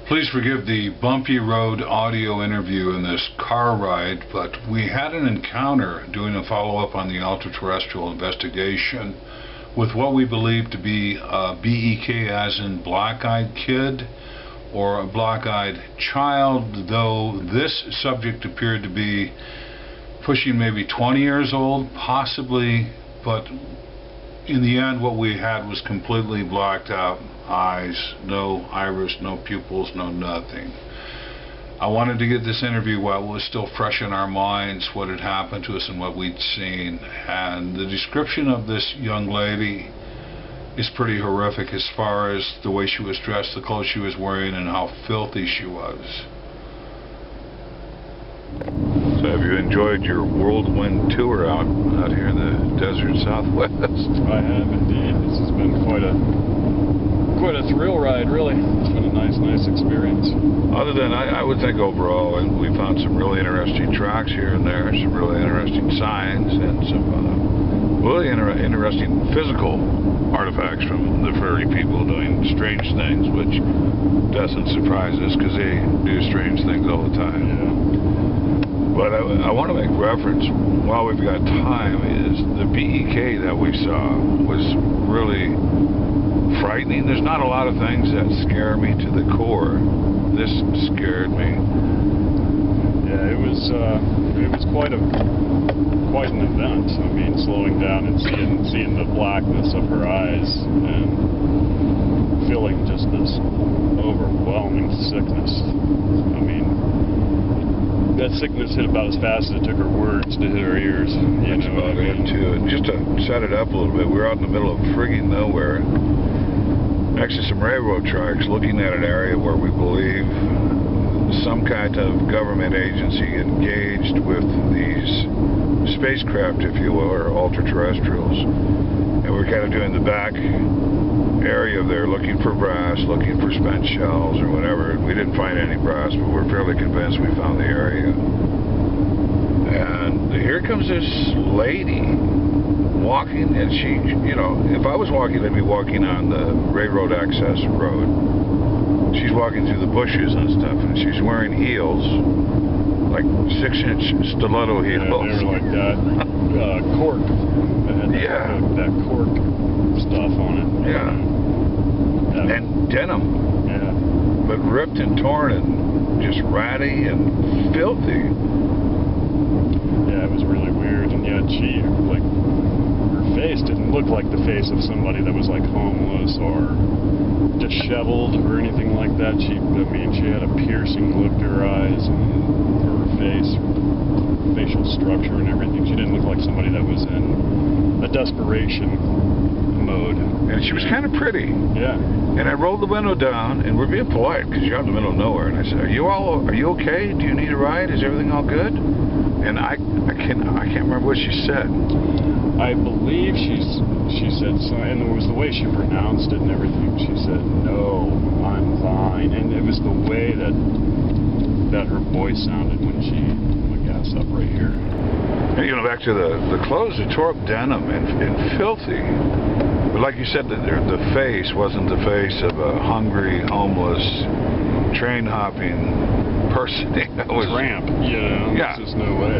Please forgive the bumpy road audio interview in this car ride, but we had an encounter doing a follow-up on the ultra-terrestrial investigation with what we believe to be a BEK, as in black-eyed kid, or a black-eyed child, though this subject appeared to be pushing maybe 20 years old, possibly, but in the end what we had was completely blacked out eyes, no iris, no pupils, no nothing. I wanted to get this interview while it was still fresh in our minds, what had happened to us and what we'd seen, and the description of this young lady is pretty horrific as far as the way she was dressed, the clothes she was wearing, and how filthy she was. So have you enjoyed your whirlwind tour out here in the desert Southwest? I have indeed. This has been quite a thrill ride, really. It's been a nice experience. Other than, I would think overall, and we found some really interesting tracks here and there, some really interesting signs, and some really interesting physical artifacts from the furry people doing strange things, which doesn't surprise us because they do strange things all the time. Yeah. But I want to make reference, while we've got time, is the BEK that we saw was really frightening. There's not a lot of things that scare me to the core. This scared me. Yeah, it was quite an event. I mean, slowing down and seeing the blackness of her eyes and feeling just this overwhelming sickness. I mean, that sickness hit about as fast as it took her words to hit her ears. That's about it, too. And just to set it up a little bit, we were out in the middle of frigging nowhere, next to some railroad tracks, looking at an area where we believe some kind of government agency engaged with these spacecraft, if you will, or ultra-terrestrials. And we're kind of doing the back area there, looking for brass, looking for spent shells or whatever. We didn't find any brass, but we're fairly convinced we found the area. And here comes this lady walking, and she, you know, if I was walking, I'd be walking on the railroad access road. She's walking through the bushes and stuff, and she's wearing heels, like 6-inch stiletto heels. Yeah, they were like that cork. Yeah. That cork stuff on it. Yeah. And denim. Yeah. But ripped and torn and just ratty and filthy. Yeah, it was really weird. And yet she, like, her face didn't look like the face of somebody that was like homeless or disheveled or anything like that. She had a piercing look to her eyes and her face, facial structure and everything. She didn't look like somebody that was in a desperation mode. And she was kind of pretty. Yeah. And I rolled the window down, and we're being polite because you're out in the middle of nowhere. And I said, "Are you okay? Do you need a ride? Is everything all good?" And I can't remember what she said. I believe she said so, and it was the way she pronounced it and everything. She said, "No, I'm fine," and it was the way that her voice sounded when she would gas up right here. And, you know, back to the clothes, the tore up denim and filthy. But like you said, the face wasn't the face of a hungry, homeless, train-hopping person. It was tramp, you know. Yeah. There's just no way.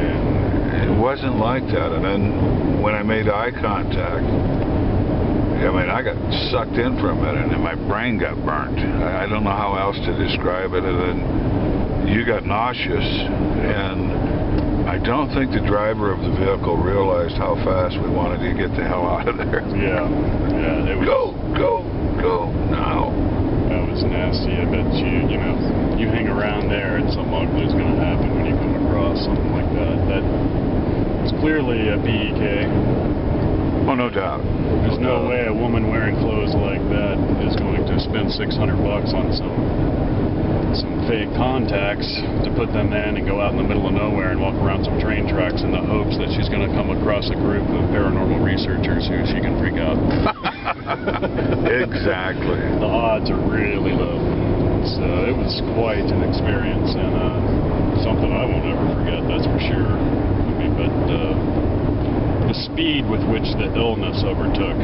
It wasn't like that. And then when I made eye contact, I mean, I got sucked in for a minute, and my brain got burnt. I don't know how else to describe it, and then you got nauseous, and I don't think the driver of the vehicle realized how fast we wanted to get the hell out of there. Yeah. It was, go now. That was nasty. I bet you hang around there and something ugly is going to happen when you come across something like that. That was clearly a BEK. Oh, no doubt. There's no way a woman wearing clothes like that is going to spend $600 on some fake contacts to put them in and go out in the middle of nowhere and walk around some train tracks in the hopes that she's going to come across a group of paranormal researchers who she can freak out. Exactly. The odds are really low. So it was quite an experience, and something I won't ever forget, that's for sure. I mean, but the speed with which the illness overtook